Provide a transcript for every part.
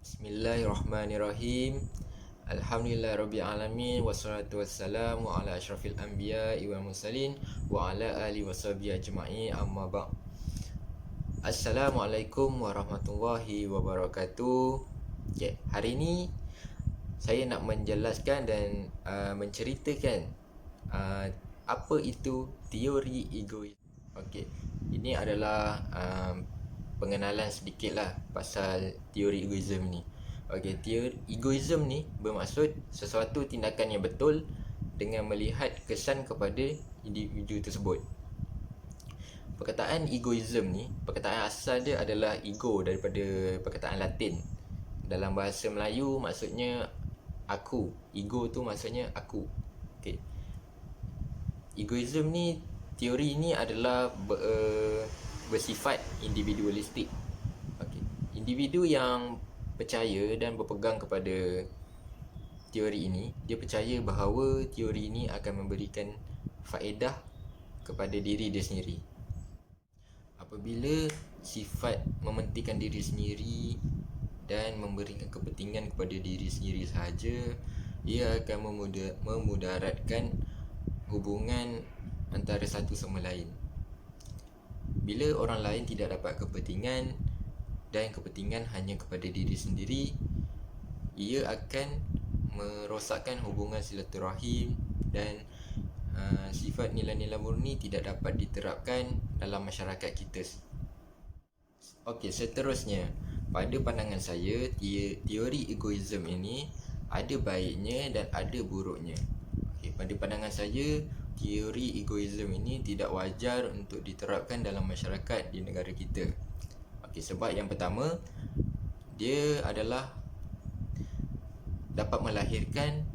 Bismillahirrahmanirrahim. Alhamdulillahirabbil wassalatu wassalamu ala asyrafil anbiya'i wal mursalin wa ala alihi washabihi ajma'in amma ba'd. Assalamualaikum warahmatullahi wabarakatuh. Okay, hari ini saya nak menjelaskan dan menceritakan apa itu teori egoisme. Okey, ini adalah pengenalan sedikit lah pasal teori egoisme ni. Okey, teori egoisme ni bermaksud sesuatu tindakan yang betul dengan melihat kesan kepada individu tersebut. Perkataan egoisme ni, perkataan asal dia adalah ego daripada perkataan Latin. Dalam bahasa Melayu maksudnya aku. Ego tu maksudnya aku. Okey. Egoisme ni, teori ni adalah bersifat individualistik. Okay. Individu yang percaya dan berpegang kepada teori ini, dia percaya bahawa teori ini akan memberikan faedah kepada diri dia sendiri. Apabila sifat mementingkan diri sendiri dan memberikan kepentingan kepada diri sendiri sahaja, ia akan memudaratkan hubungan antara satu sama lain. Bila orang lain tidak dapat kepentingan dan kepentingan hanya kepada diri sendiri, ia akan merosakkan hubungan silaturahim dan sifat nilai-nilai murni tidak dapat diterapkan dalam masyarakat kita. Okey, seterusnya, pada pandangan saya, teori egoisme ini ada baiknya dan ada buruknya. Okey, pada pandangan saya, teori egoisme ini tidak wajar untuk diterapkan dalam masyarakat di negara kita. Okey, sebab yang pertama, dia adalah dapat melahirkan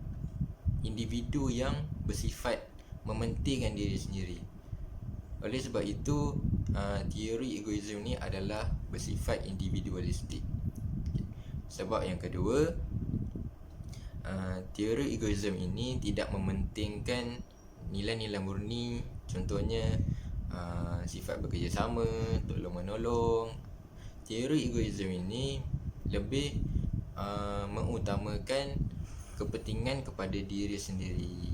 individu yang bersifat mementingkan diri sendiri. Oleh sebab itu, teori egoisme ni adalah bersifat individualistik. Okay. Sebab yang kedua, teori egoisme ini tidak mementingkan nilai-nilai murni, contohnya sifat bekerjasama, tolong-menolong. Teori egoisme ini lebih mengutamakan kepentingan kepada diri sendiri.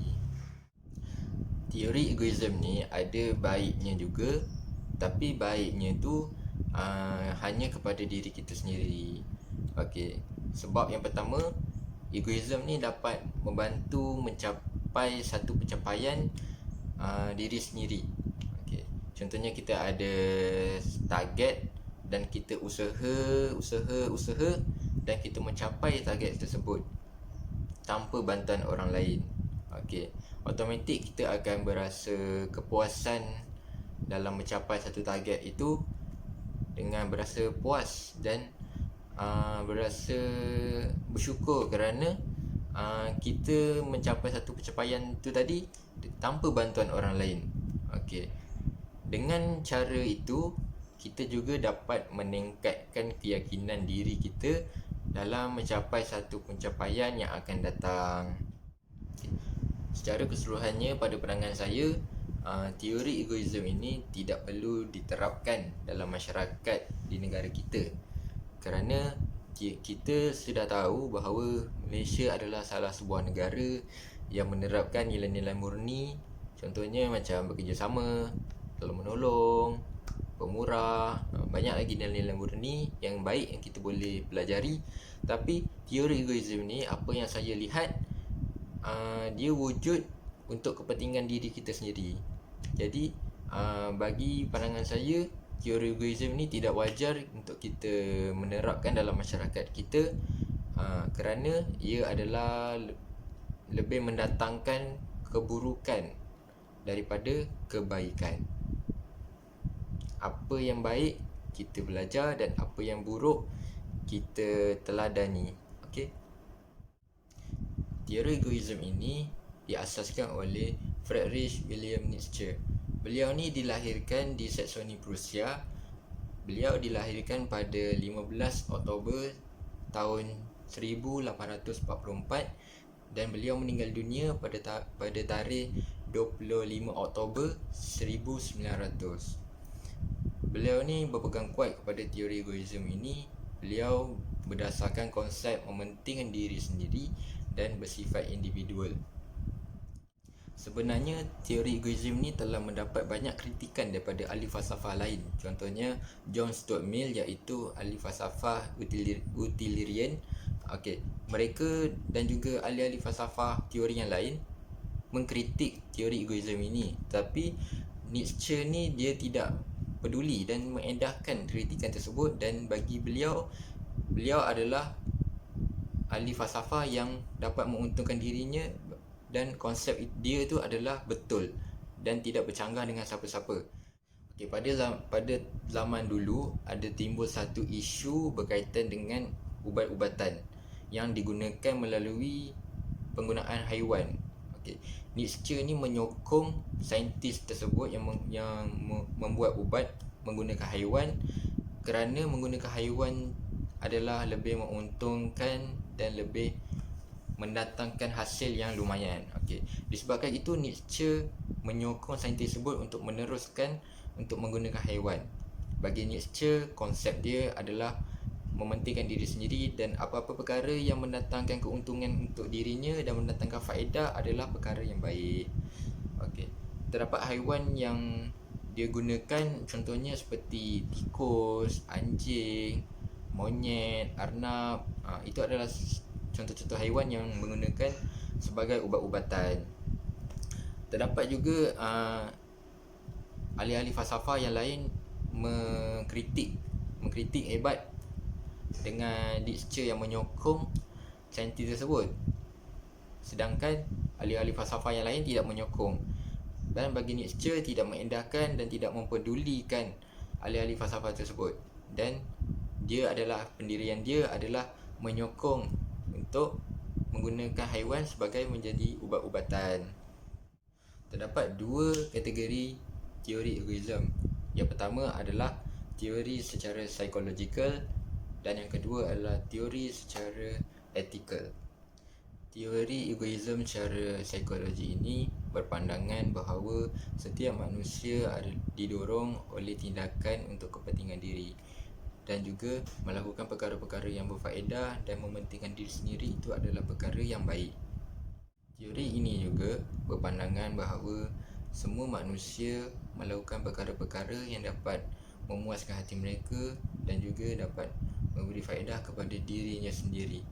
Teori egoisme ni ada baiknya juga, tapi baiknya tu hanya kepada diri kita sendiri. Okey, sebab yang pertama, egoisme ni dapat membantu mencapai satu pencapaian diri sendiri. Okay. Contohnya kita ada target dan kita usaha dan kita mencapai target tersebut tanpa bantuan orang lain. Okay. Automatik kita akan berasa kepuasan dalam mencapai satu target itu dengan berasa puas dan berasa bersyukur kerana kita mencapai satu pencapaian tu tadi tanpa bantuan orang lain. Okey. Dengan cara itu, kita juga dapat meningkatkan keyakinan diri kita dalam mencapai satu pencapaian yang akan datang. Okay. Secara keseluruhannya, pada pandangan saya, teori egoisme ini tidak perlu diterapkan dalam masyarakat di negara kita. Kerana kita sudah tahu bahawa Malaysia adalah salah sebuah negara yang menerapkan nilai-nilai murni. Contohnya macam bekerjasama, tolong-menolong, pemurah, banyak lagi nilai-nilai murni yang baik yang kita boleh pelajari. Tapi teori egoisme ni, apa yang saya lihat, dia wujud untuk kepentingan diri kita sendiri. Jadi bagi pandangan saya, teori egoisme ni tidak wajar untuk kita menerapkan dalam masyarakat kita, kerana ia adalah lebih mendatangkan keburukan daripada kebaikan. Apa yang baik kita belajar dan apa yang buruk kita teladani. Okey. Teori egoisme ini diasaskan oleh Friedrich Wilhelm Nietzsche. Beliau ni dilahirkan di Saksoni Prussia. Beliau dilahirkan pada 15 Oktober tahun 1844 dan beliau meninggal dunia pada tarikh 25 Oktober 1900. Beliau ni berpegang kuat kepada teori egoisme ini. Beliau berdasarkan konsep mementingkan diri sendiri dan bersifat individual. Sebenarnya teori egoism ni telah mendapat banyak kritikan daripada ahli falsafah lain. Contohnya John Stuart Mill, iaitu ahli falsafah utilitarian. Mereka dan juga ahli-ahli falsafah teori yang lain mengkritik teori egoism ini. Tapi Nietzsche ni dia tidak peduli dan mengedahkan kritikan tersebut, dan bagi beliau adalah ahli falsafah yang dapat menguntungkan dirinya, dan konsep dia tu adalah betul dan tidak bercanggah dengan siapa-siapa. Pada zaman dulu ada timbul satu isu berkaitan dengan ubat-ubatan yang digunakan melalui penggunaan haiwan. Nietzsche ni menyokong saintis tersebut yang membuat ubat menggunakan haiwan, kerana menggunakan haiwan adalah lebih menguntungkan dan lebih mendatangkan hasil yang lumayan. Disebabkan itu Nietzsche menyokong saintis tersebut untuk meneruskan untuk menggunakan haiwan. Bagi Nietzsche, konsep dia adalah mementingkan diri sendiri, dan apa-apa perkara yang mendatangkan keuntungan untuk dirinya dan mendatangkan faedah adalah perkara yang baik. Terdapat haiwan yang dia gunakan, contohnya seperti tikus, anjing, monyet, arnab. Itu adalah contoh-contoh haiwan yang menggunakan sebagai ubat-ubatan. Terdapat juga ahli-ahli falsafah yang lain mengkritik hebat dengan Nietzsche yang menyokong saintis tersebut, sedangkan ahli-ahli falsafah yang lain tidak menyokong. Dan bagi Nietzsche tidak mengindahkan dan tidak mempedulikan ahli-ahli falsafah tersebut, dan pendirian dia adalah menyokong untuk menggunakan haiwan sebagai menjadi ubat-ubatan. Terdapat dua kategori teori egoism. Yang pertama adalah teori secara psikologikal, dan yang kedua adalah teori secara etikal. Teori egoism secara psikologi ini berpandangan bahawa setiap manusia didorong oleh tindakan untuk kepentingan diri, dan juga melakukan perkara-perkara yang berfaedah dan mementingkan diri sendiri itu adalah perkara yang baik. Teori ini juga berpandangan bahawa semua manusia melakukan perkara-perkara yang dapat memuaskan hati mereka dan juga dapat memberi faedah kepada dirinya sendiri.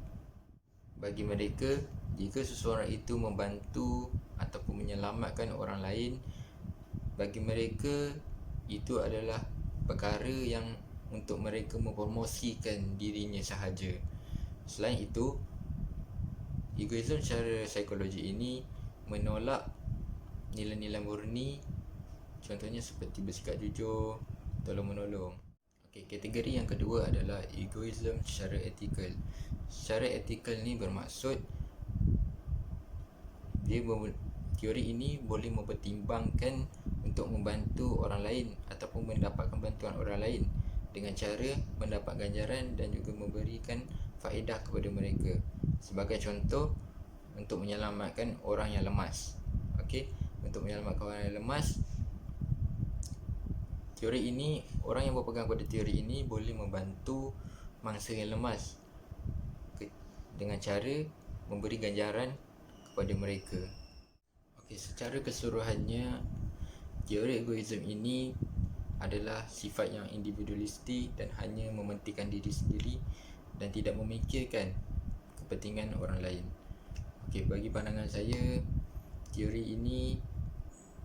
Bagi mereka, jika seseorang itu membantu ataupun menyelamatkan orang lain, bagi mereka itu adalah perkara yang untuk mereka mempromosikan dirinya sahaja. Selain itu, egoism secara psikologi ini menolak nilai-nilai murni, contohnya seperti bersikap jujur, tolong-menolong. Kategori yang kedua adalah egoism secara etikal. Secara etikal ni bermaksud teori ini boleh mempertimbangkan untuk membantu orang lain ataupun mendapatkan bantuan orang lain dengan cara mendapat ganjaran dan juga memberikan faedah kepada mereka. Sebagai contoh, untuk menyelamatkan orang yang lemas. Untuk menyelamatkan orang yang lemas, teori ini, orang yang berpegang pada teori ini boleh membantu mangsa yang lemas dengan cara memberi ganjaran kepada mereka. Secara keseluruhannya, teori egoism ini adalah sifat yang individualistik dan hanya mementingkan diri sendiri dan tidak memikirkan kepentingan orang lain. Bagi pandangan saya, teori ini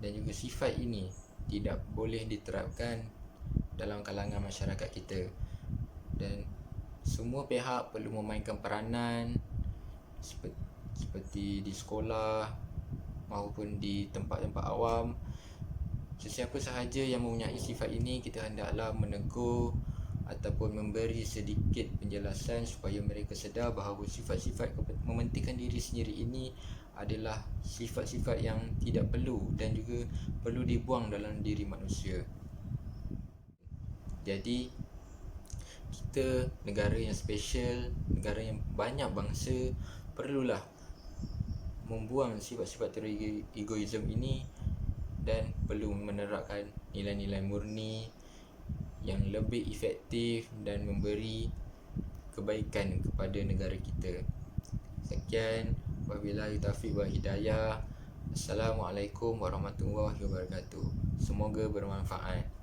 dan juga sifat ini tidak boleh diterapkan dalam kalangan masyarakat kita, dan semua pihak perlu memainkan peranan seperti di sekolah maupun di tempat-tempat awam. Sesiapa sahaja yang mempunyai sifat ini, kita hendaklah menegur ataupun memberi sedikit penjelasan supaya mereka sedar bahawa sifat-sifat mementingkan diri sendiri ini adalah sifat-sifat yang tidak perlu dan juga perlu dibuang dalam diri manusia. Jadi, kita negara yang special, negara yang banyak bangsa, perlulah membuang sifat-sifat teori egoism ini dan perlu menerapkan nilai-nilai murni yang lebih efektif dan memberi kebaikan kepada negara kita. Sekian, wabillahi taufiq wal hidayah. Assalamualaikum warahmatullahi wabarakatuh. Semoga bermanfaat.